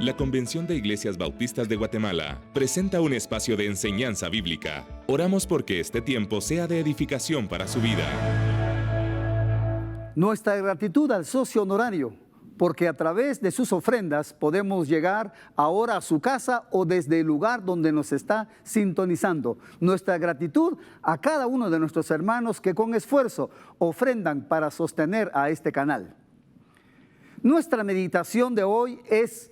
La Convención de Iglesias Bautistas de Guatemala presenta un espacio de enseñanza bíblica. Oramos porque este tiempo sea de edificación para su vida. Nuestra gratitud al socio honorario, porque a través de sus ofrendas podemos llegar ahora a su casa o desde el lugar donde nos está sintonizando. Nuestra gratitud a cada uno de nuestros hermanos que con esfuerzo ofrendan para sostener a este canal. Nuestra meditación de hoy es: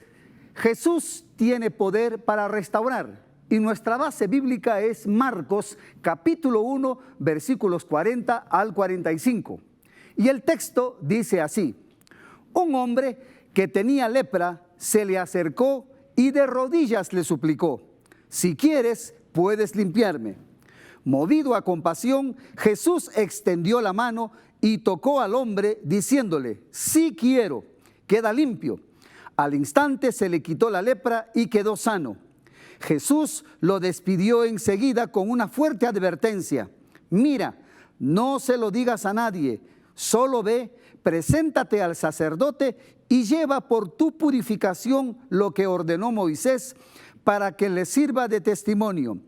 Jesús tiene poder para restaurar, y nuestra base bíblica es Marcos capítulo 1 versículos 40 al 45. Y el texto dice así: un hombre que tenía lepra se le acercó y de rodillas le suplicó: si quieres, puedes limpiarme. Movido a compasión, Jesús extendió la mano y tocó al hombre diciéndole: sí quiero, queda limpio. Al instante se le quitó la lepra y quedó sano. Jesús lo despidió enseguida con una fuerte advertencia: mira, no se lo digas a nadie, solo ve, preséntate al sacerdote y lleva por tu purificación lo que ordenó Moisés para que le sirva de testimonio.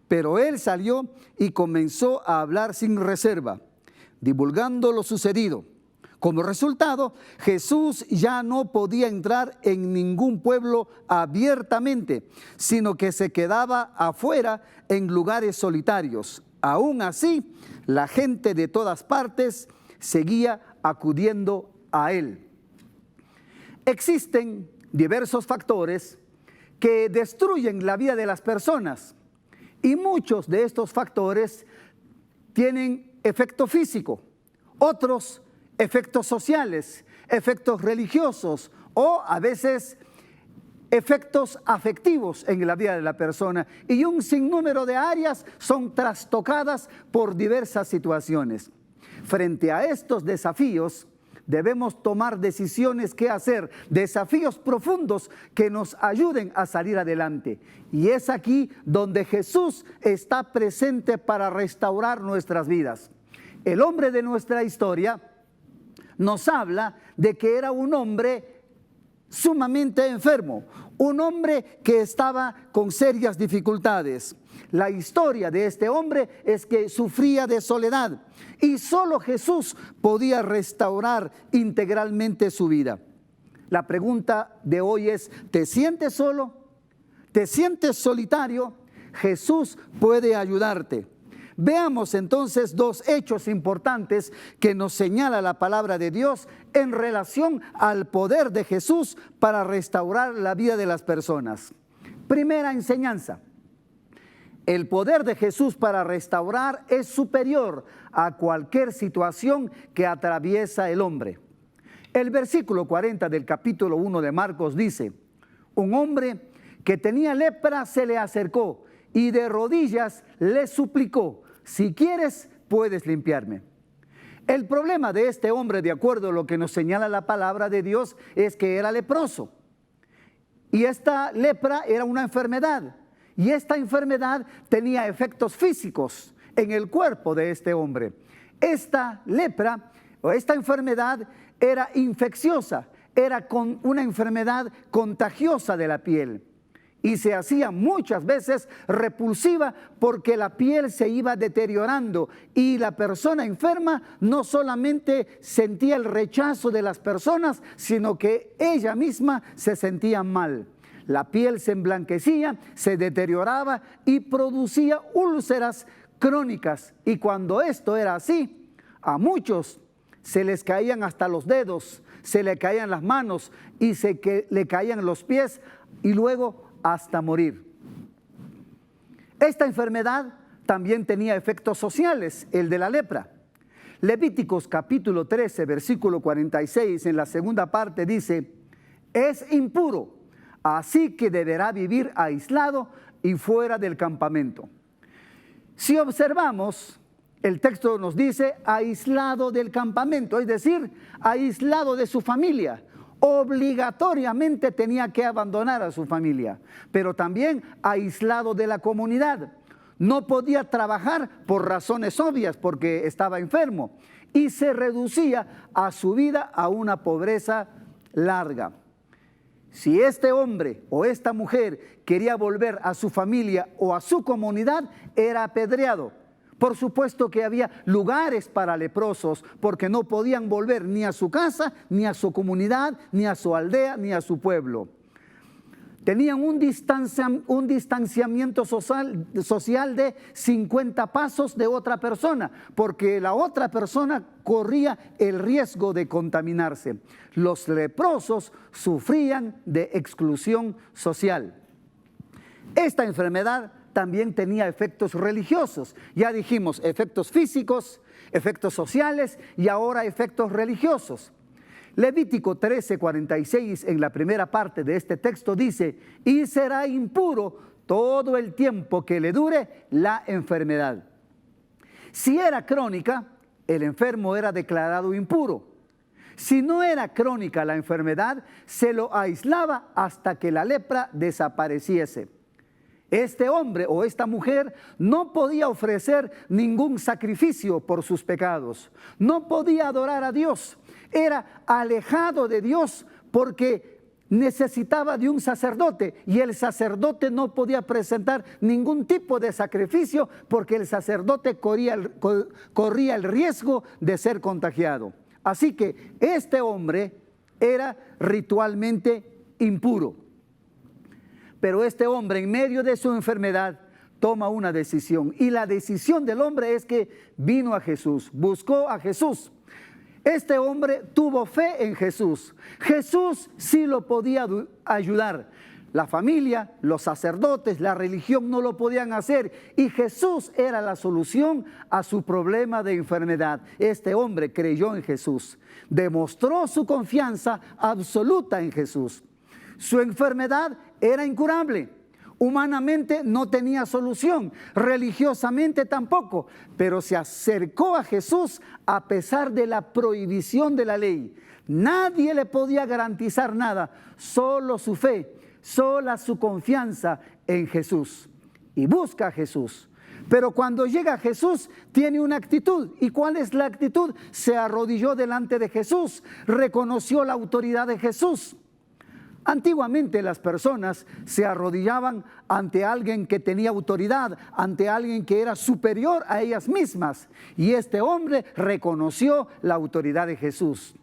Pero él salió y comenzó a hablar sin reserva, divulgando lo sucedido. Como resultado, Jesús ya no podía entrar en ningún pueblo abiertamente, sino que se quedaba afuera en lugares solitarios. Aún así, la gente de todas partes seguía acudiendo a él. Existen diversos factores que destruyen la vida de las personas, y muchos de estos factores tienen efecto físico, otros efectos sociales, efectos religiosos o a veces efectos afectivos en la vida de la persona, y un sinnúmero de áreas son trastocadas por diversas situaciones. Frente a estos desafíos debemos tomar decisiones que hacer, desafíos profundos que nos ayuden a salir adelante. Y es aquí donde Jesús está presente para restaurar nuestras vidas. El hombre de nuestra historia nos habla de que era un hombre sumamente enfermo, un hombre que estaba con serias dificultades. La historia de este hombre es que sufría de soledad y solo Jesús podía restaurar integralmente su vida. La pregunta de hoy es: ¿te sientes solo? ¿Te sientes solitario? Jesús puede ayudarte. Veamos entonces dos hechos importantes que nos señala la palabra de Dios en relación al poder de Jesús para restaurar la vida de las personas. Primera enseñanza: el poder de Jesús para restaurar es superior a cualquier situación que atraviesa el hombre. El versículo 40 del capítulo 1 de Marcos dice: un hombre que tenía lepra se le acercó y de rodillas le suplicó: si quieres, puedes limpiarme. El problema de este hombre, de acuerdo a lo que nos señala la palabra de Dios, es que era leproso. Y esta lepra era una enfermedad. Y esta enfermedad tenía efectos físicos en el cuerpo de este hombre. Esta lepra o esta enfermedad era infecciosa, era una enfermedad contagiosa de la piel. Y se hacía muchas veces repulsiva porque la piel se iba deteriorando y la persona enferma no solamente sentía el rechazo de las personas, sino que ella misma se sentía mal. La piel se emblanquecía, se deterioraba y producía úlceras crónicas. Y cuando esto era así, a muchos se les caían hasta los dedos, se le caían las manos y le caían los pies y luego hasta morir. Esta enfermedad también tenía efectos sociales, el de la lepra. Levíticos capítulo 13, versículo 46, en la segunda parte dice: es impuro, así que deberá vivir aislado y fuera del campamento. Si observamos, el texto nos dice aislado del campamento, es decir, aislado de su familia. Obligatoriamente tenía que abandonar a su familia, pero también aislado de la comunidad. No podía trabajar por razones obvias porque estaba enfermo y se reducía a su vida a una pobreza larga. Si este hombre o esta mujer quería volver a su familia o a su comunidad, era apedreado. Por supuesto que había lugares para leprosos, porque no podían volver ni a su casa, ni a su comunidad, ni a su aldea, ni a su pueblo. Tenían un distanciamiento social de 50 pasos de otra persona, porque la otra persona corría el riesgo de contaminarse. Los leprosos sufrían de exclusión social. Esta enfermedad también tenía efectos religiosos. Ya dijimos, efectos físicos, efectos sociales y ahora efectos religiosos. Levítico 13:46 en la primera parte de este texto dice: y será impuro todo el tiempo que le dure la enfermedad. Si era crónica, el enfermo era declarado impuro. Si no era crónica la enfermedad, se lo aislaba hasta que la lepra desapareciese. Este hombre o esta mujer no podía ofrecer ningún sacrificio por sus pecados. No podía adorar a Dios. Era alejado de Dios porque necesitaba de un sacerdote y el sacerdote no podía presentar ningún tipo de sacrificio porque el sacerdote corría el riesgo de ser contagiado. Así que este hombre era ritualmente impuro. Pero este hombre, en medio de su enfermedad, toma una decisión. Y la decisión del hombre es que vino a Jesús, buscó a Jesús. Este hombre tuvo fe en Jesús. Jesús sí lo podía ayudar. La familia, los sacerdotes, la religión no lo podían hacer. Y Jesús era la solución a su problema de enfermedad. Este hombre creyó en Jesús. Demostró su confianza absoluta en Jesús. Su enfermedad era incurable, humanamente no tenía solución, religiosamente tampoco, pero se acercó a Jesús a pesar de la prohibición de la ley. Nadie le podía garantizar nada, solo su fe, sola su confianza en Jesús. Y busca a Jesús. Pero cuando llega a Jesús, tiene una actitud. ¿Y cuál es la actitud? Se arrodilló delante de Jesús, reconoció la autoridad de Jesús. Antiguamente las personas se arrodillaban ante alguien que tenía autoridad, ante alguien que era superior a ellas mismas. Y este hombre reconoció la autoridad de Jesús.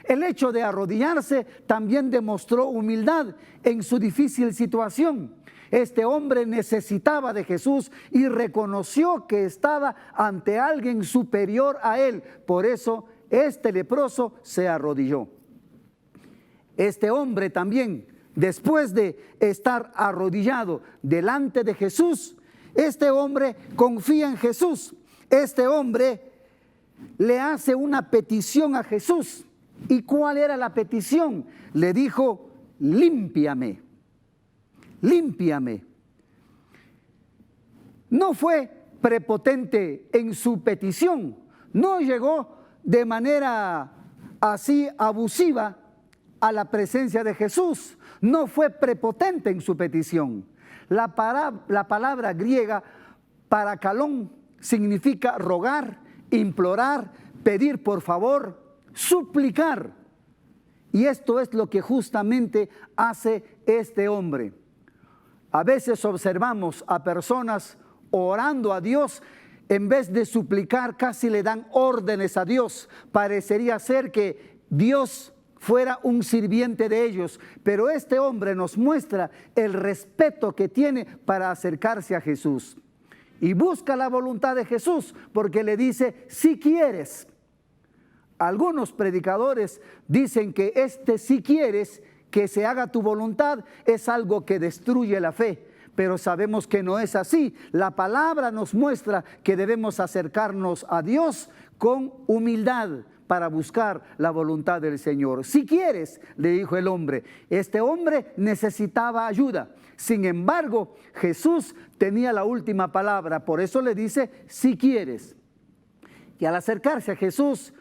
El hecho de arrodillarse también demostró humildad en su difícil situación. Este hombre necesitaba de Jesús y reconoció que estaba ante alguien superior a él. Por eso este leproso se arrodilló. Este hombre también, después de estar arrodillado delante de Jesús, este hombre confía en Jesús. Este hombre le hace una petición a Jesús. ¿Y cuál era la petición? Le dijo: límpiame, límpiame. No fue prepotente en su petición, no llegó de manera así abusiva a la presencia de Jesús, no fue prepotente en su petición. La palabra griega parakalón significa rogar, implorar, pedir por favor, suplicar. Y esto es lo que justamente hace este hombre. A veces observamos a personas orando a Dios, en vez de suplicar casi le dan órdenes a Dios. Parecería ser que Dios fuera un sirviente de ellos, pero este hombre nos muestra el respeto que tiene para acercarse a Jesús y busca la voluntad de Jesús, porque le dice: si quieres. Algunos predicadores dicen que si quieres que se haga tu voluntad es algo que destruye la fe, pero sabemos que no es así. La palabra nos muestra que debemos acercarnos a Dios con humildad para buscar la voluntad del Señor. Si quieres, le dijo el hombre. Este hombre necesitaba ayuda. Sin embargo, Jesús tenía la última palabra, por eso le dice: si quieres. Y al acercarse a Jesús,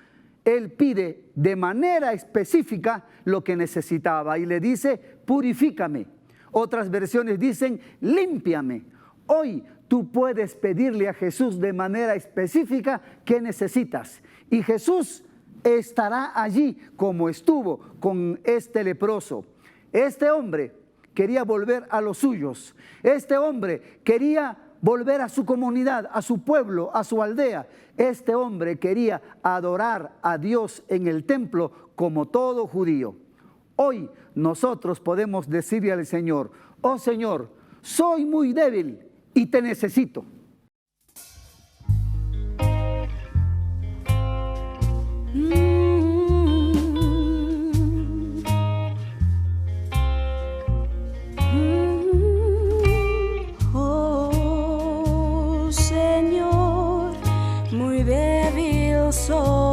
él pide de manera específica lo que necesitaba y le dice: purifícame. Otras versiones dicen: límpiame. Hoy tú puedes pedirle a Jesús de manera específica qué necesitas. Y Jesús estará allí como estuvo con este leproso. Este hombre quería volver a los suyos. Este hombre quería volver a su comunidad, a su pueblo, a su aldea. Este hombre quería adorar a Dios en el templo como todo judío. Hoy nosotros podemos decirle al Señor: oh Señor, soy muy débil y te necesito. Oh Señor, muy débil soy.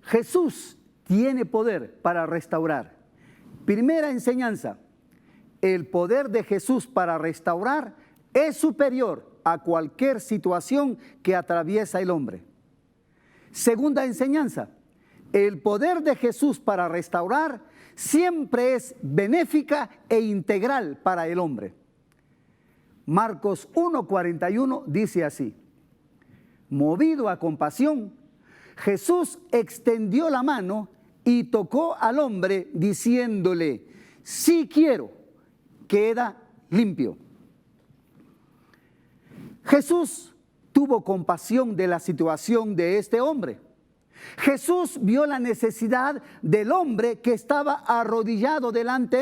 Jesús tiene poder para restaurar. Primera enseñanza: el poder de Jesús para restaurar es superior a cualquier situación que atraviesa el hombre. Segunda enseñanza: el poder de Jesús para restaurar siempre es benéfica e integral para el hombre. Marcos 1:41 dice así: movido a compasión, Jesús extendió la mano y tocó al hombre diciéndole: sí quiero, queda limpio. Jesús tuvo compasión de la situación de este hombre. Jesús vio la necesidad del hombre que estaba arrodillado delante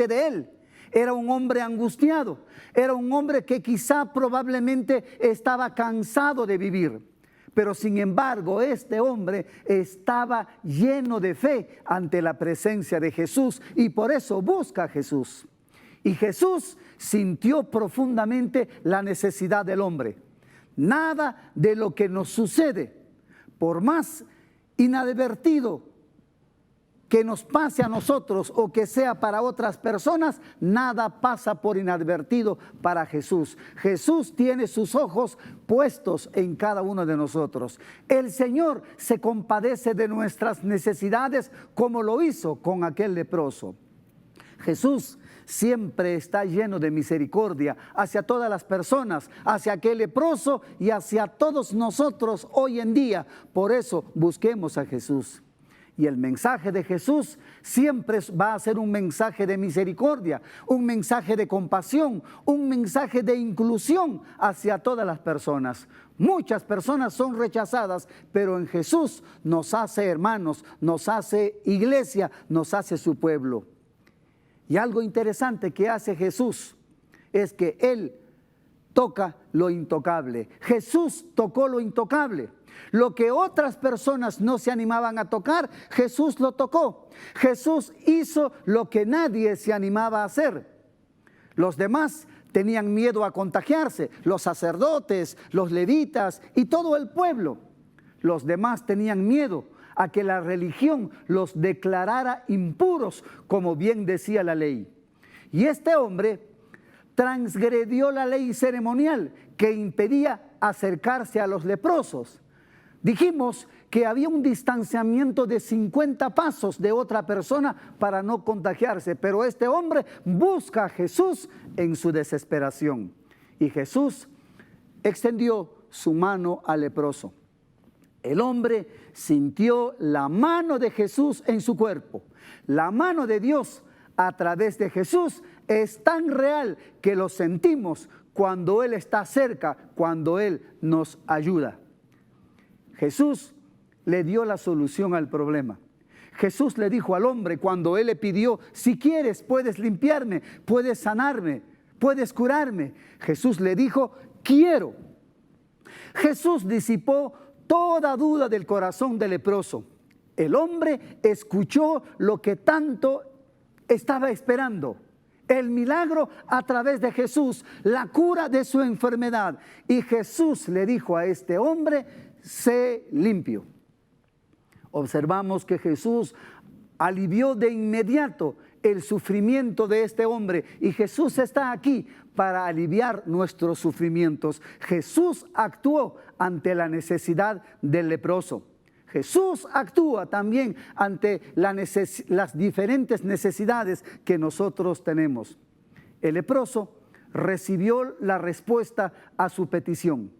de él. Era un hombre angustiado, era un hombre que quizá probablemente estaba cansado de vivir. Pero sin embargo, este hombre estaba lleno de fe ante la presencia de Jesús y por eso busca a Jesús. Y Jesús sintió profundamente la necesidad del hombre. Nada de lo que nos sucede, por más inadvertido que nos pase a nosotros o que sea para otras personas, nada pasa por inadvertido para Jesús. Jesús tiene sus ojos puestos en cada uno de nosotros. El Señor se compadece de nuestras necesidades como lo hizo con aquel leproso. Jesús siempre está lleno de misericordia hacia todas las personas, hacia aquel leproso y hacia todos nosotros hoy en día. Por eso busquemos a Jesús. Y el mensaje de Jesús siempre va a ser un mensaje de misericordia, un mensaje de compasión, un mensaje de inclusión hacia todas las personas. Muchas personas son rechazadas, pero en Jesús nos hace hermanos, nos hace iglesia, nos hace su pueblo. Y algo interesante que hace Jesús es que Él toca lo intocable. Jesús tocó lo intocable. Lo que otras personas no se animaban a tocar, Jesús lo tocó. Jesús hizo lo que nadie se animaba a hacer. Los demás tenían miedo a contagiarse, los sacerdotes, los levitas y todo el pueblo. Los demás tenían miedo a que la religión los declarara impuros, como bien decía la ley. Y este hombre transgredió la ley ceremonial que impedía acercarse a los leprosos. Dijimos que había un distanciamiento de 50 pasos de otra persona para no contagiarse, pero este hombre busca a Jesús en su desesperación. Y Jesús extendió su mano al leproso. El hombre sintió la mano de Jesús en su cuerpo. La mano de Dios a través de Jesús es tan real que lo sentimos cuando Él está cerca, cuando Él nos ayuda. Jesús le dio la solución al problema. Jesús le dijo al hombre cuando él le pidió: si quieres puedes limpiarme, puedes sanarme, puedes curarme. Jesús le dijo: quiero. Jesús disipó toda duda del corazón del leproso. El hombre escuchó lo que tanto estaba esperando: el milagro a través de Jesús, la cura de su enfermedad. Y Jesús le dijo a este hombre: sé limpio. Observamos que Jesús alivió de inmediato el sufrimiento de este hombre y Jesús está aquí para aliviar nuestros sufrimientos. Jesús actuó ante la necesidad del leproso. Jesús actúa también ante las diferentes necesidades que nosotros tenemos. El leproso recibió la respuesta a su petición.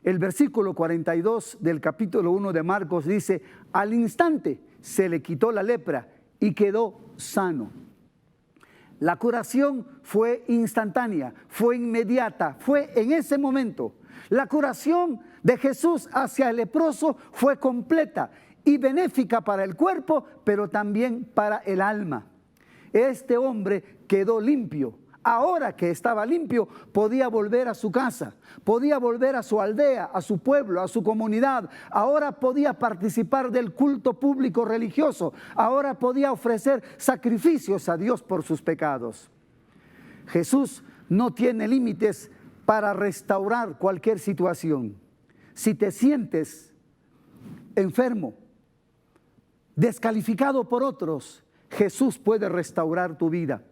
El versículo 42 del capítulo 1 de Marcos dice: al instante se le quitó la lepra y quedó sano. La curación fue instantánea, fue inmediata, fue en ese momento. La curación de Jesús hacia el leproso fue completa y benéfica para el cuerpo, pero también para el alma. Este hombre quedó limpio. Ahora que estaba limpio, podía volver a su casa, podía volver a su aldea, a su pueblo, a su comunidad. Ahora podía participar del culto público religioso. Ahora podía ofrecer sacrificios a Dios por sus pecados. Jesús no tiene límites para restaurar cualquier situación. Si te sientes enfermo, descalificado por otros, Jesús puede restaurar tu vida.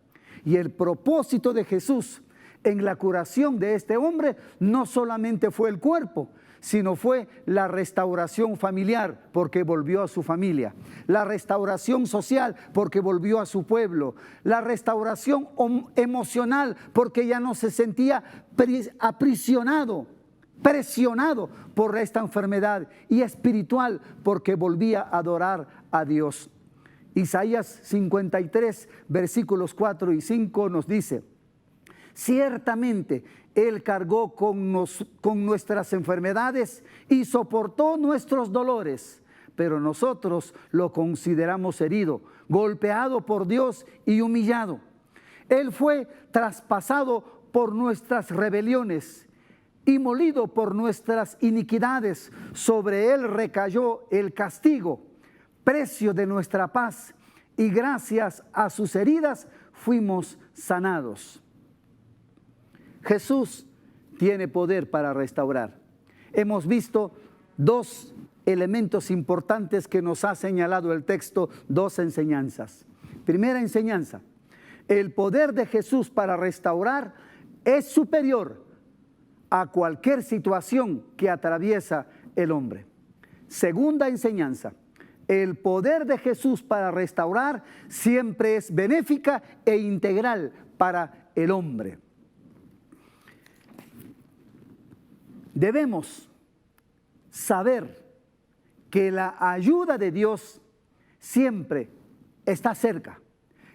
Y el propósito de Jesús en la curación de este hombre no solamente fue el cuerpo, sino fue la restauración familiar, porque volvió a su familia, la restauración social, porque volvió a su pueblo, la restauración emocional, porque ya no se sentía aprisionado, presionado por esta enfermedad, y espiritual, porque volvía a adorar a Dios. Isaías 53, versículos 4 y 5 nos dice: ciertamente Él cargó con nuestras enfermedades y soportó nuestros dolores, pero nosotros lo consideramos herido, golpeado por Dios y humillado. Él fue traspasado por nuestras rebeliones y molido por nuestras iniquidades. Sobre Él recayó el castigo, precio de nuestra paz, y gracias a sus heridas fuimos sanados. Jesús tiene poder para restaurar. Hemos visto dos elementos importantes que nos ha señalado el texto, dos enseñanzas. Primera enseñanza: el poder de Jesús para restaurar es superior a cualquier situación que atraviesa el hombre. Segunda enseñanza: el poder de Jesús para restaurar siempre es benéfica e integral para el hombre. Debemos saber que la ayuda de Dios siempre está cerca,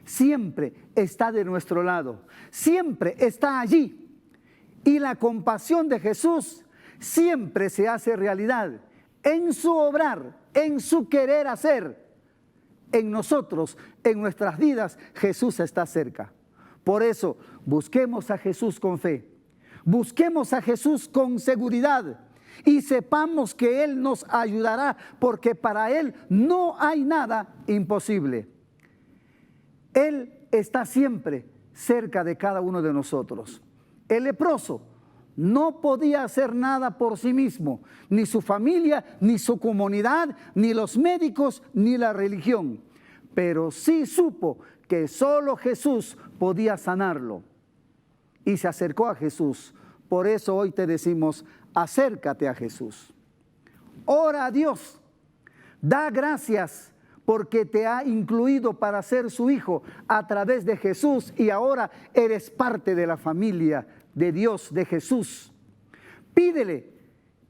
siempre está de nuestro lado, siempre está allí. Y la compasión de Jesús siempre se hace realidad en su obrar, en su querer hacer. En nosotros, en nuestras vidas, Jesús está cerca. Por eso, busquemos a Jesús con fe, busquemos a Jesús con seguridad y sepamos que Él nos ayudará, porque para Él no hay nada imposible. Él está siempre cerca de cada uno de nosotros. El leproso no podía hacer nada por sí mismo, ni su familia, ni su comunidad, ni los médicos, ni la religión. Pero sí supo que solo Jesús podía sanarlo. Y se acercó a Jesús. Por eso hoy te decimos: acércate a Jesús. Ora a Dios. Da gracias porque te ha incluido para ser su hijo a través de Jesús, y ahora eres parte de la familia de Dios, de Jesús. Pídele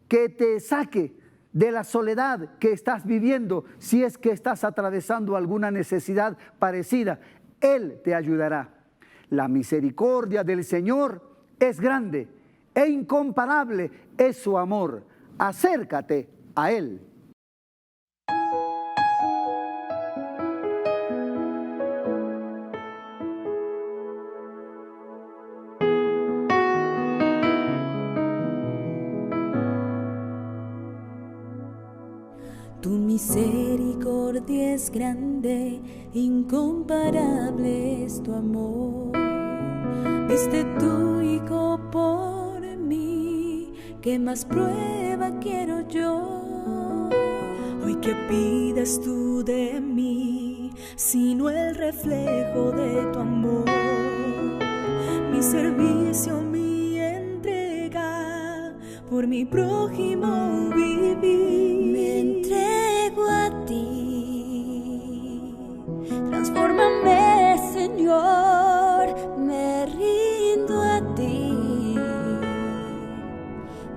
que te saque de la soledad que estás viviendo. Si es que estás atravesando alguna necesidad parecida, Él te ayudará. La misericordia del Señor es grande e incomparable es su amor. Acércate a Él. Tu misericordia es grande, incomparable es tu amor. Diste tu Hijo por mí, ¿qué más prueba quiero yo? Hoy que pidas tú de mí, sino el reflejo de tu amor. Mi servicio, mi entrega, por mi prójimo vivir. Me entrego a ti, transfórmame, Señor, me rindo a ti.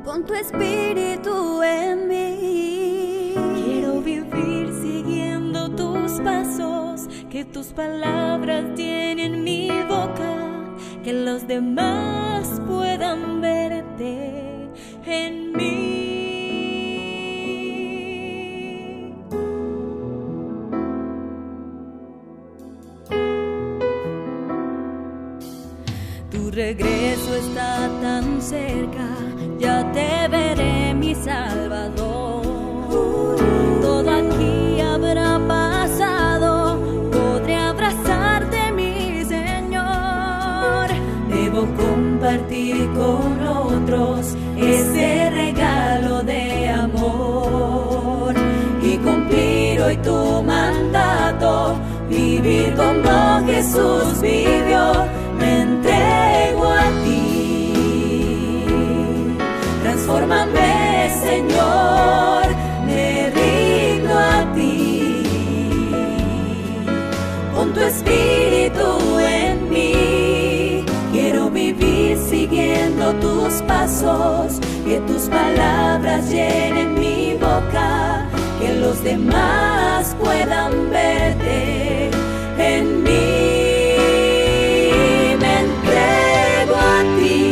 Pon tu espíritu en mí. Quiero vivir siguiendo tus pasos, que tus palabras tienen mi boca, que los demás puedan verte en mí. Tu regreso está tan cerca, ya te veré, mi Salvador. Todo aquí habrá pasado, podré abrazarte, mi Señor. Debo compartir con otros ese regalo de amor y cumplir hoy tu mandato, vivir como Jesús vivió. Me entrego a ti, transfórmame, Señor, me rindo a ti. Pon tu espíritu en mí, quiero vivir siguiendo tus pasos, que tus palabras llenen mi boca, que los demás puedan verte en mí. Me entrego a ti,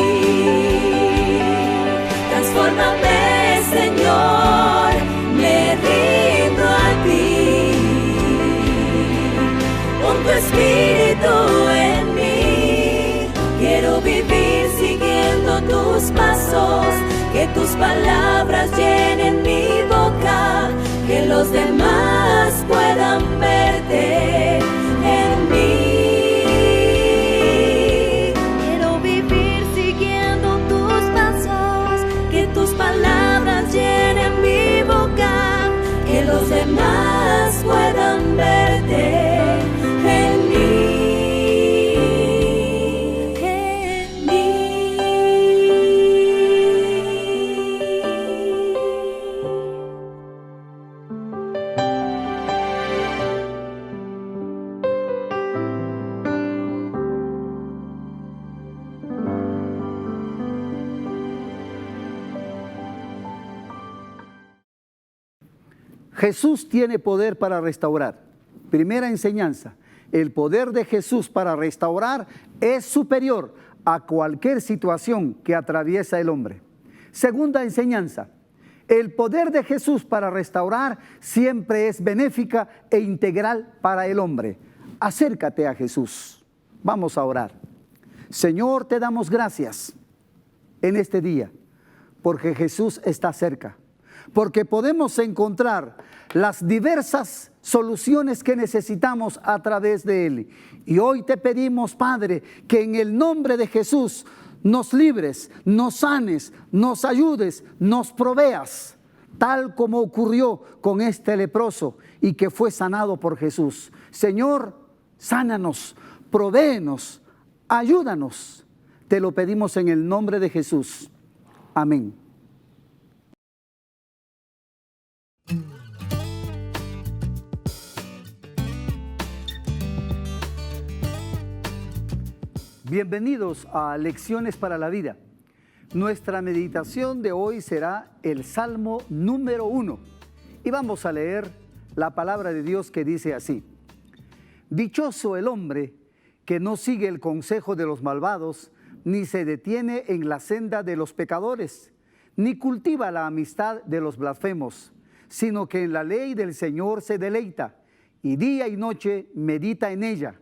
transfórmame, Señor, me rindo a ti. Pon tu espíritu en mí, quiero vivir siguiendo tus pasos, que tus palabras llenen mi boca, que los demás puedan verte en mí. Quiero vivir siguiendo tus pasos, que tus palabras llenen mi boca, que los demás puedan verte en mí. Jesús tiene poder para restaurar. Primera enseñanza, el poder de Jesús para restaurar es superior a cualquier situación que atraviesa el hombre. Segunda enseñanza, el poder de Jesús para restaurar siempre es benéfica e integral para el hombre. Acércate a Jesús. Vamos a orar. Señor, te damos gracias en este día, porque Jesús está cerca, porque podemos encontrar las diversas soluciones que necesitamos a través de Él. Y hoy te pedimos, Padre, que en el nombre de Jesús nos libres, nos sanes, nos ayudes, nos proveas, tal como ocurrió con este leproso y que fue sanado por Jesús. Señor, sánanos, provéenos, ayúdanos. Te lo pedimos en el nombre de Jesús. Amén. Bienvenidos a Lecciones para la Vida. Nuestra meditación de hoy será el Salmo número 1 y vamos a leer la palabra de Dios que dice así: Dichoso el hombre que no sigue el consejo de los malvados, ni se detiene en la senda de los pecadores, ni cultiva la amistad de los blasfemos, sino que en la ley del Señor se deleita, y día y noche medita en ella.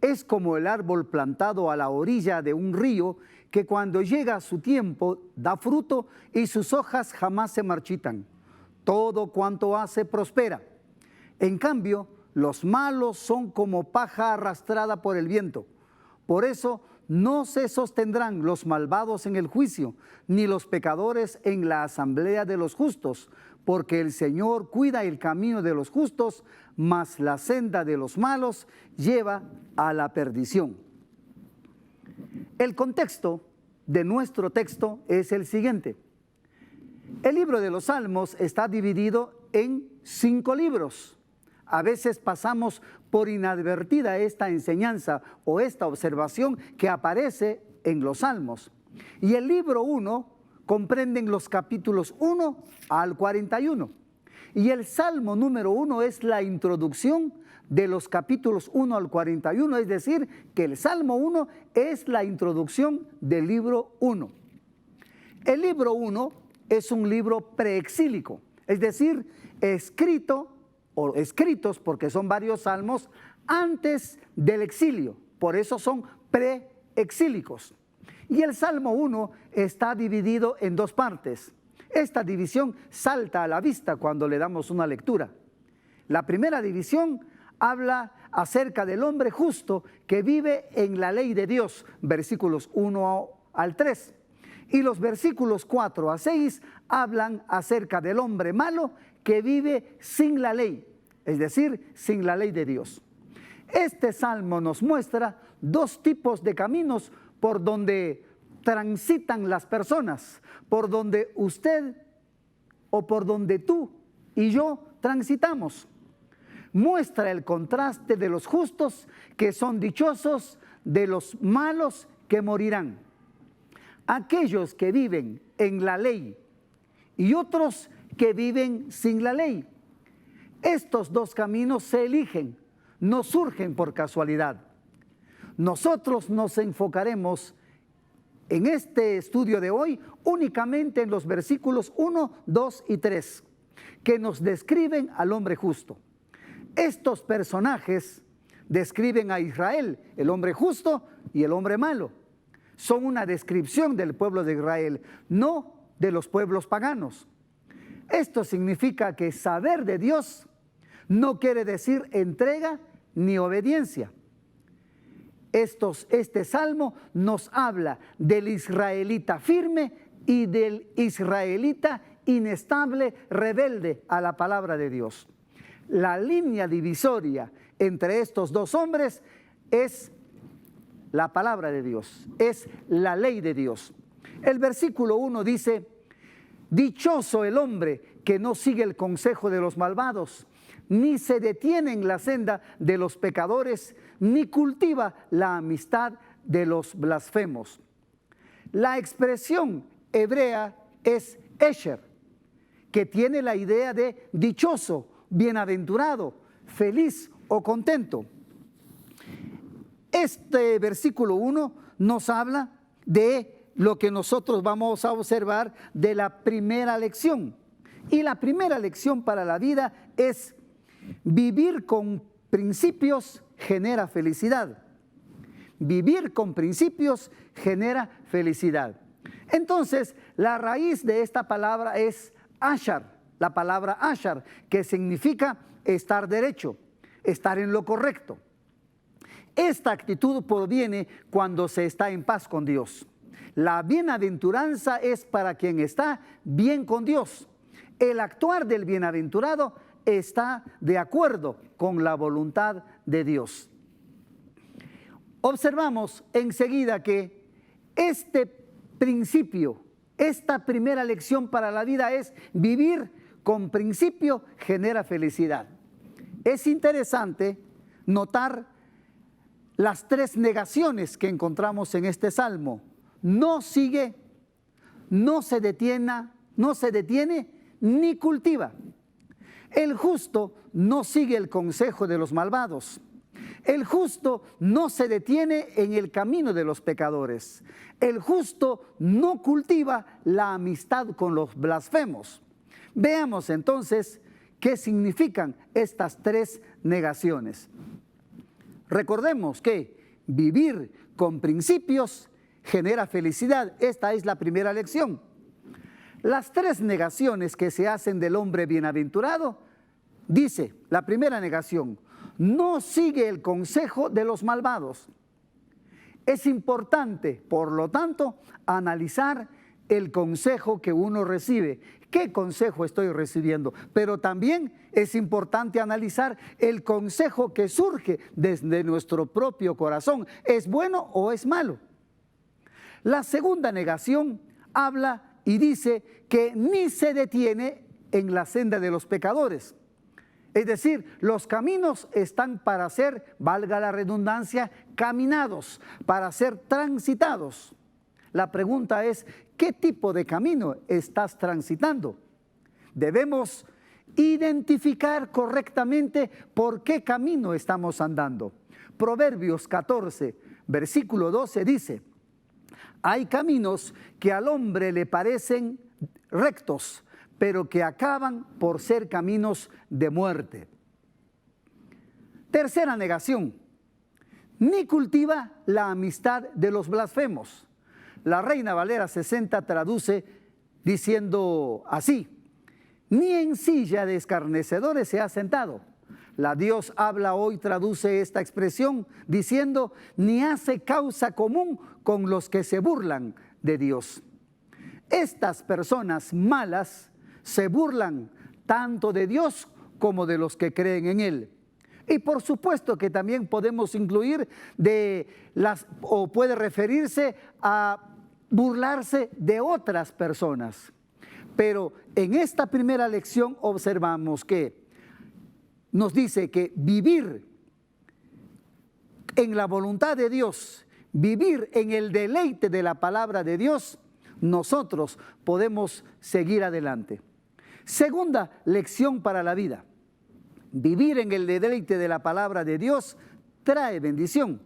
Es como el árbol plantado a la orilla de un río, que cuando llega su tiempo da fruto y sus hojas jamás se marchitan. Todo cuanto hace prospera. En cambio, los malos son como paja arrastrada por el viento. Por eso no se sostendrán los malvados en el juicio, ni los pecadores en la asamblea de los justos, porque el Señor cuida el camino de los justos, mas la senda de los malos lleva a la perdición. El contexto de nuestro texto es el siguiente. El libro de los Salmos está dividido en 5 libros. A veces pasamos por inadvertida esta enseñanza o esta observación que aparece en los Salmos. Y el libro 1 comprenden los capítulos 1 al 41. Y el Salmo número 1 es la introducción de los capítulos 1 al 41, es decir, que el Salmo 1 es la introducción del libro 1. El libro 1 es un libro preexílico, es decir, escritos, porque son varios salmos, antes del exilio, por eso son preexílicos. Y el Salmo 1 está dividido en 2 partes. Esta división salta a la vista cuando le damos una lectura. La primera división habla acerca del hombre justo que vive en la ley de Dios, versículos 1 al 3. Y los versículos 4 a 6 hablan acerca del hombre malo que vive sin la ley, es decir, sin la ley de Dios. Este salmo nos muestra 2 tipos de caminos por donde transitan las personas, por donde usted o por donde tú y yo transitamos. Muestra el contraste de los justos que son dichosos, de los malos que morirán. Aquellos que viven en la ley y otros que viven sin la ley. Estos dos caminos se eligen, no surgen por casualidad. Nosotros nos enfocaremos en este estudio de hoy únicamente en los versículos 1, 2 y 3, que nos describen al hombre justo. Estos personajes describen a Israel, el hombre justo y el hombre malo. Son una descripción del pueblo de Israel, no de los pueblos paganos. Esto significa que saber de Dios no quiere decir entrega ni obediencia. Este salmo nos habla del israelita firme y del israelita inestable, rebelde a la palabra de Dios. La línea divisoria entre estos dos hombres es la palabra de Dios, es la ley de Dios. El versículo 1 dice: dichoso el hombre que no sigue el consejo de los malvados, ni se detiene en la senda de los pecadores, ni cultiva la amistad de los blasfemos. La expresión hebrea es esher, que tiene la idea de dichoso, bienaventurado, feliz o contento. Este versículo 1 nos habla de lo que nosotros vamos a observar de la primera lección. Y la primera lección para la vida es: vivir con principios genera felicidad. Vivir con principios genera felicidad. Entonces, la raíz de esta palabra es ashar, la palabra ashar, que significa estar derecho, estar en lo correcto. Esta actitud proviene cuando se está en paz con Dios. La bienaventuranza es para quien está bien con Dios. El actuar del bienaventurado está de acuerdo con la voluntad de Dios. Observamos enseguida que este principio, esta primera lección para la vida es: vivir con principio genera felicidad. Es interesante notar las tres negaciones que encontramos en este salmo. No sigue, no se detiene ni cultiva. El justo no sigue el consejo de los malvados. El justo no se detiene en el camino de los pecadores. El justo no cultiva la amistad con los blasfemos. Veamos entonces qué significan estas tres negaciones. Recordemos que vivir con principios genera felicidad. Esta es la primera lección. Las tres negaciones que se hacen del hombre bienaventurado, dice la primera negación: no sigue el consejo de los malvados. Es importante, por lo tanto, analizar el consejo que uno recibe. ¿Qué consejo estoy recibiendo? Pero también es importante analizar el consejo que surge desde nuestro propio corazón. ¿Es bueno o es malo? La segunda negación habla y dice que ni se detiene en la senda de los pecadores. Es decir, los caminos están para ser, valga la redundancia, caminados, para ser transitados. La pregunta es: ¿qué tipo de camino estás transitando? Debemos identificar correctamente por qué camino estamos andando. Proverbios 14, versículo 12 dice: hay caminos que al hombre le parecen rectos, pero que acaban por ser caminos de muerte. Tercera negación: ni cultiva la amistad de los blasfemos. La Reina Valera 60 traduce diciendo así: ni en silla de escarnecedores se ha sentado. La Dios habla hoy traduce esta expresión diciendo: ni hace causa común con los que se burlan de Dios. Estas personas malas se burlan tanto de Dios como de los que creen en Él. Y por supuesto que también podemos incluir puede referirse a burlarse de otras personas. Pero en esta primera lección observamos que nos dice que vivir en la voluntad de Dios, vivir en el deleite de la palabra de Dios, nosotros podemos seguir adelante. Segunda lección para la vida. Vivir en el deleite de la palabra de Dios trae bendición.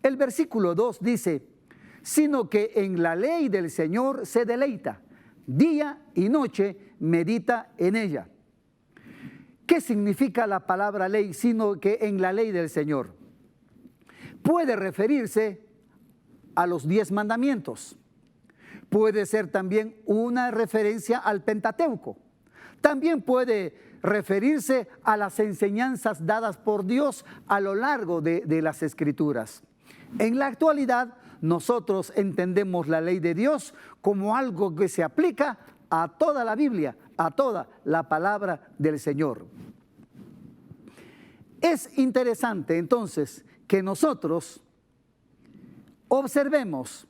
El versículo 2 dice, sino que en la ley del Señor se deleita, día y noche medita en ella. ¿Qué significa la palabra ley, sino que en la ley del Señor? Puede referirse a los 10 mandamientos. Puede ser también una referencia al Pentateuco. También puede referirse a las enseñanzas dadas por Dios a lo largo de las Escrituras. En la actualidad, nosotros entendemos la ley de Dios como algo que se aplica a toda la Biblia, a toda la palabra del Señor. Es interesante entonces que nosotros observemos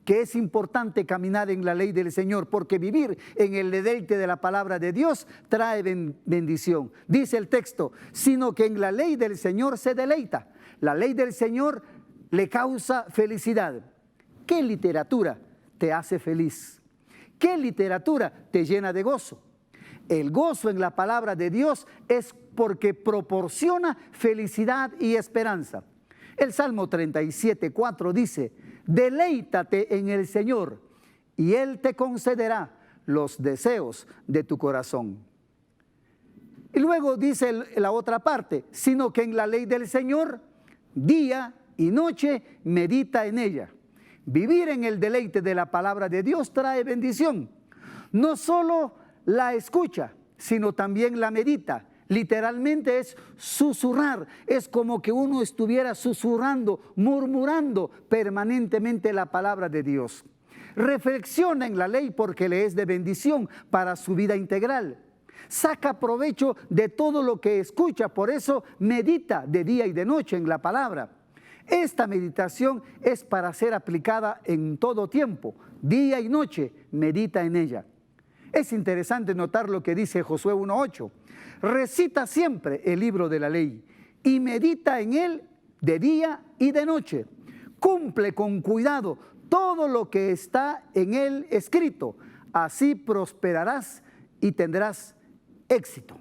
que es importante caminar en la ley del Señor, porque vivir en el deleite de la palabra de Dios trae bendición. Dice el texto, sino que en la ley del Señor se deleita. La ley del Señor le causa felicidad. ¿Qué literatura te hace feliz? ¿Qué literatura te llena de gozo? El gozo en la palabra de Dios es porque proporciona felicidad y esperanza. El Salmo 37:4 dice, deleítate en el Señor y Él te concederá los deseos de tu corazón. Y luego dice la otra parte, sino que en la ley del Señor, día y noche medita en ella. Vivir en el deleite de la palabra de Dios trae bendición. No solo la escucha, sino también la medita. Literalmente es susurrar, es como que uno estuviera susurrando, murmurando permanentemente la palabra de Dios. Reflexiona en la ley porque le es de bendición para su vida integral. Saca provecho de todo lo que escucha, por eso medita de día y de noche en la palabra. Esta meditación es para ser aplicada en todo tiempo, día y noche, medita en ella. Es interesante notar lo que dice Josué 1:8. Recita siempre el libro de la ley y medita en él de día y de noche. Cumple con cuidado todo lo que está en él escrito. Así prosperarás y tendrás éxito.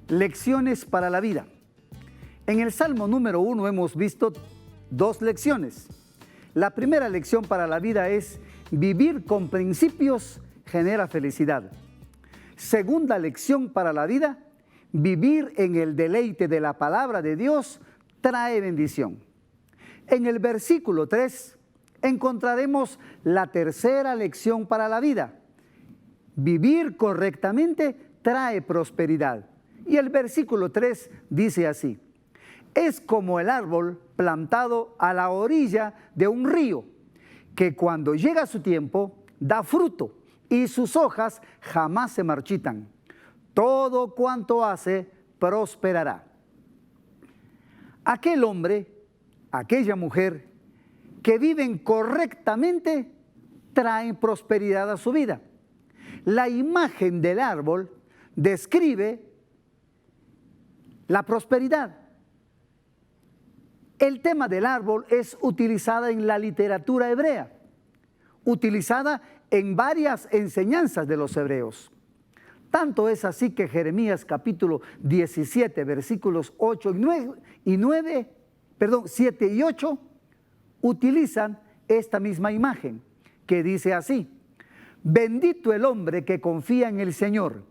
Lecciones para la vida. En el Salmo número 1 hemos visto 2 lecciones. La primera lección para la vida es: vivir con principios genera felicidad. Segunda lección para la vida: vivir en el deleite de la palabra de Dios trae bendición. En el versículo 3 encontraremos la tercera lección para la vida: vivir correctamente trae prosperidad. Y el versículo 3 dice así: es como el árbol plantado a la orilla de un río, que cuando llega su tiempo da fruto y sus hojas jamás se marchitan. Todo cuanto hace prosperará. Aquel hombre, aquella mujer que viven correctamente traen prosperidad a su vida. La imagen del árbol describe la prosperidad. El tema del árbol es utilizada en la literatura hebrea, utilizada en varias enseñanzas de los hebreos. Tanto es así que Jeremías capítulo 17, versículos 7 y 8, utilizan esta misma imagen, que dice así: bendito el hombre que confía en el Señor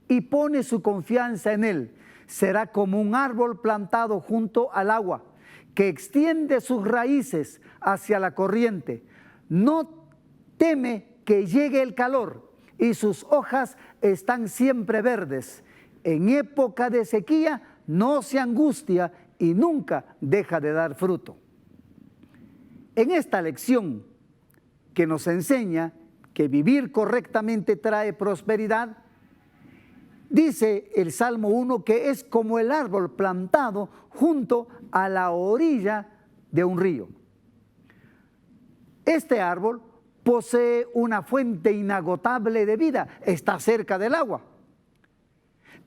y pone su confianza en Él. Será como un árbol plantado junto al agua, que extiende sus raíces hacia la corriente. No teme que llegue el calor y sus hojas están siempre verdes. En época de sequía no se angustia y nunca deja de dar fruto. En esta lección que nos enseña que vivir correctamente trae prosperidad, dice el Salmo 1 que es como el árbol plantado junto a la orilla de un río. Este árbol posee una fuente inagotable de vida, está cerca del agua.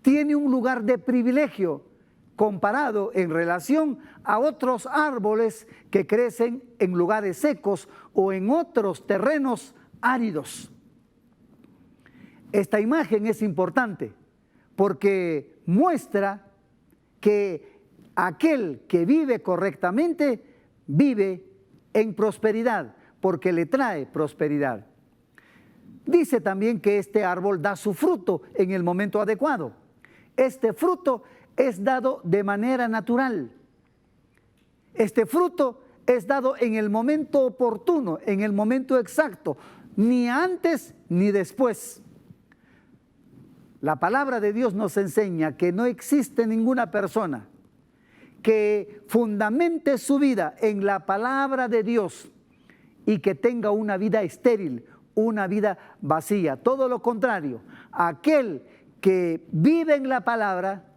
Tiene un lugar de privilegio comparado en relación a otros árboles que crecen en lugares secos o en otros terrenos áridos. Esta imagen es importante porque muestra que aquel que vive correctamente vive en prosperidad, porque le trae prosperidad. Dice también que este árbol da su fruto en el momento adecuado. Este fruto es dado de manera natural. Este fruto es dado en el momento oportuno, en el momento exacto, ni antes ni después. La palabra de Dios nos enseña que no existe ninguna persona que fundamente su vida en la palabra de Dios y que tenga una vida estéril, una vida vacía. Todo lo contrario, aquel que vive en la palabra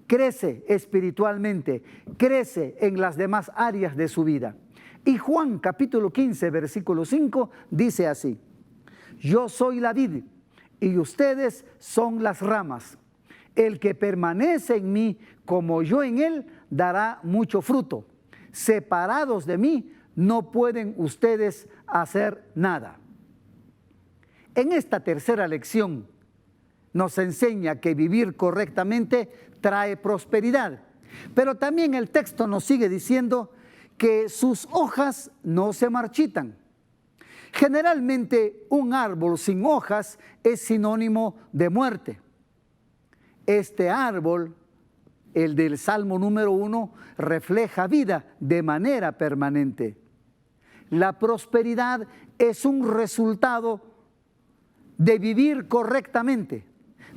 crece espiritualmente, crece en las demás áreas de su vida. Y Juan capítulo 15, versículo 5 dice así: yo soy la vid y ustedes son las ramas. El que permanece en mí como yo en él dará mucho fruto. Separados de mí no pueden ustedes hacer nada. En esta tercera lección nos enseña que vivir correctamente trae prosperidad. Pero también el texto nos sigue diciendo que sus hojas no se marchitan. Generalmente un árbol sin hojas es sinónimo de muerte. Este árbol, el del Salmo número 1, refleja vida de manera permanente. La prosperidad es un resultado de vivir correctamente,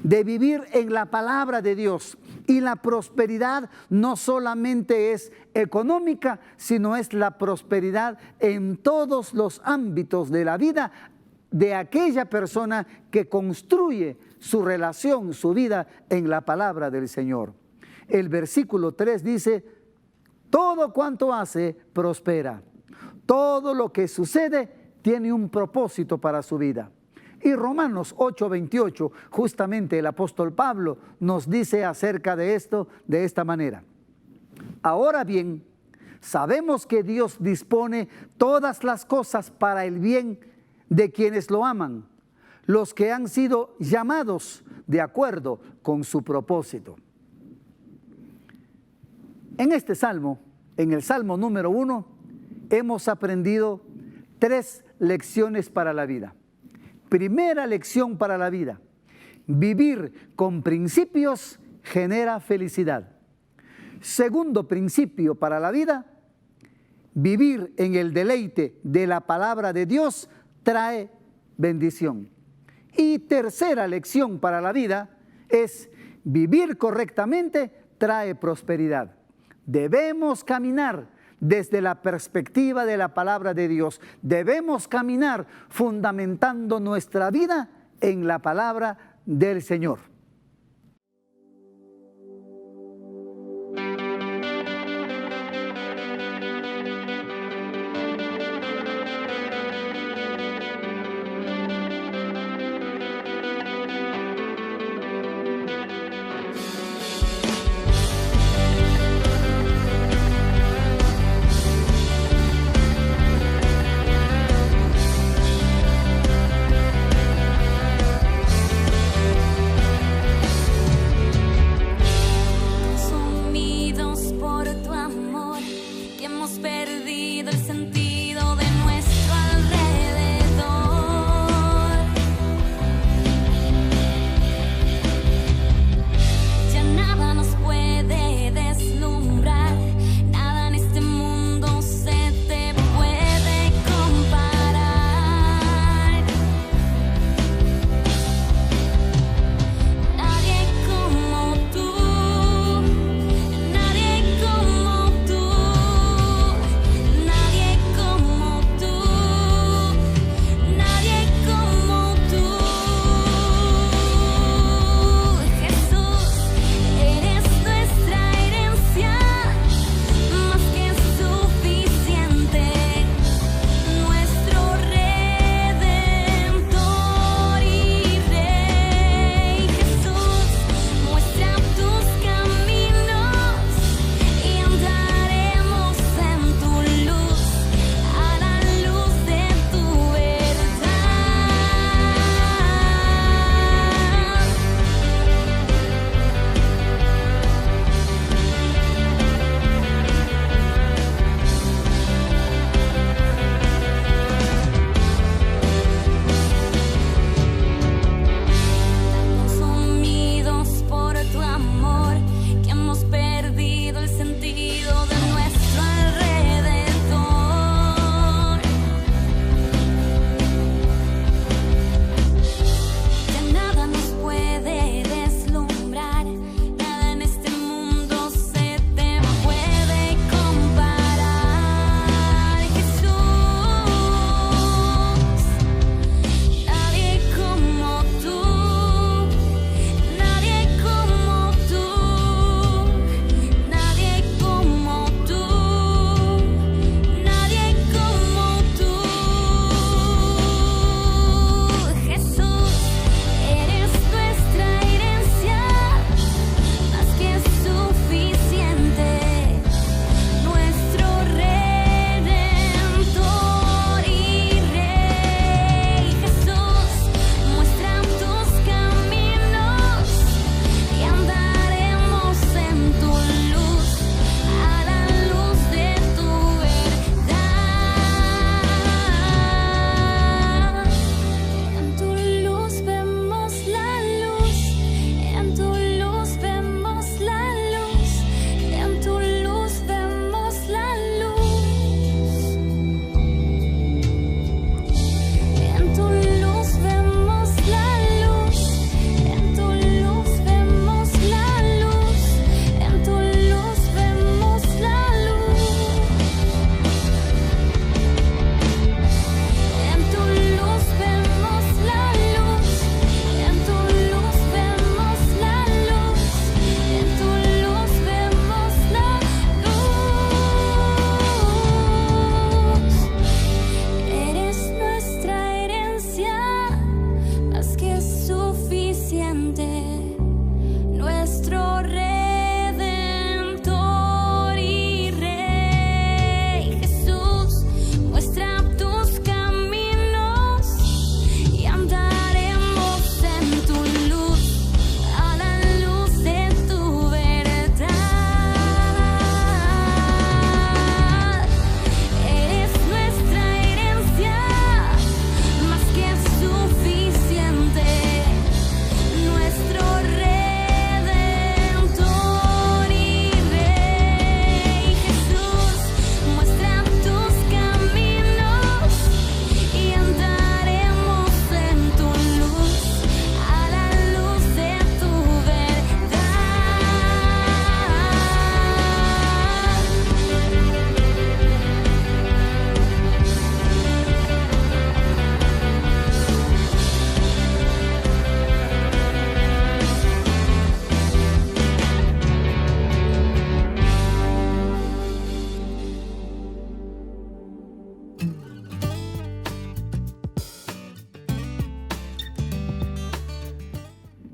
de vivir en la palabra de Dios. Y la prosperidad no solamente es económica, sino es la prosperidad en todos los ámbitos de la vida de aquella persona que construye su relación, su vida en la palabra del Señor. El versículo 3 dice: todo cuanto hace prospera. Todo lo que sucede tiene un propósito para su vida. Y Romanos 8:28, justamente el apóstol Pablo nos dice acerca de esto de esta manera: ahora bien, sabemos que Dios dispone todas las cosas para el bien de quienes lo aman, los que han sido llamados de acuerdo con su propósito. En este salmo, en el Salmo número 1, hemos aprendido 3 lecciones para la vida. Primera lección para la vida: vivir con principios genera felicidad. Segundo principio para la vida: vivir en el deleite de la palabra de Dios trae bendición. Y tercera lección para la vida es: vivir correctamente trae prosperidad. Debemos caminar desde la perspectiva de la palabra de Dios. Debemos caminar fundamentando nuestra vida en la palabra del Señor.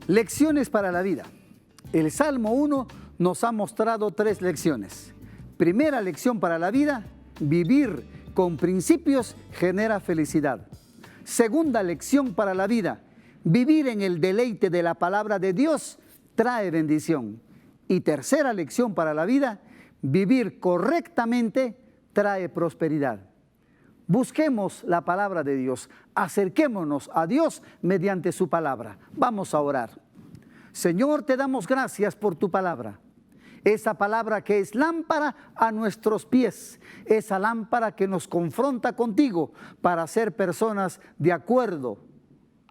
Lecciones para la vida. El Salmo 1 nos ha mostrado 3 lecciones. Primera lección para la vida: vivir con principios genera felicidad. Segunda lección para la vida: vivir en el deleite de la palabra de Dios trae bendición. Y tercera lección para la vida: vivir correctamente trae prosperidad. Busquemos la palabra de Dios, acerquémonos a Dios mediante su palabra. Vamos a orar. Señor, te damos gracias por tu palabra. Esa palabra que es lámpara a nuestros pies, esa lámpara que nos confronta contigo para ser personas de acuerdo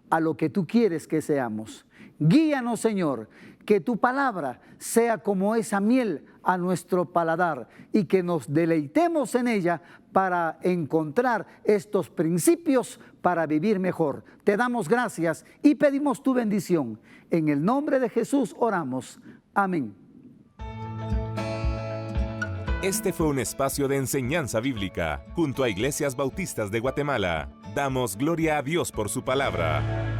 a lo que tú quieres que seamos. Guíanos, Señor, que tu palabra sea como esa miel a nuestro paladar y que nos deleitemos en ella para encontrar estos principios para vivir mejor. Te damos gracias y pedimos tu bendición. En el nombre de Jesús oramos. Amén. Este fue un espacio de enseñanza bíblica junto a Iglesias Bautistas de Guatemala. Damos gloria a Dios por su palabra.